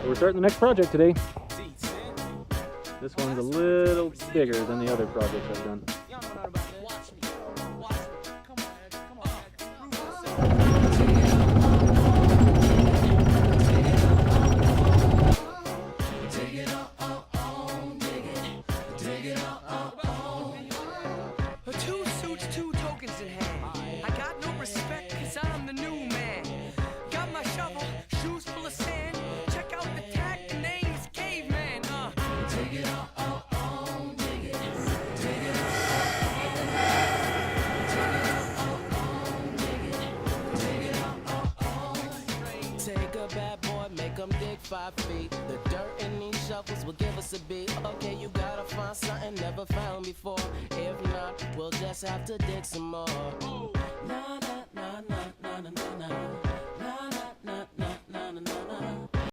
So we're starting the next project today. This one's a little bigger than the other projects I've done. Two suits, two tokens in hand. I got no respect cause I'm the new man. Got my shovel, shoes full of sand. Check out the tag, the name's Caveman. Take it on, dig it. Take it on, take a bad boy, make him dig 5 feet. The dirt in these shovels will give us a beat. Okay, you gotta find something never found before. If not, we'll just have to dig some more. Na na na na na na na.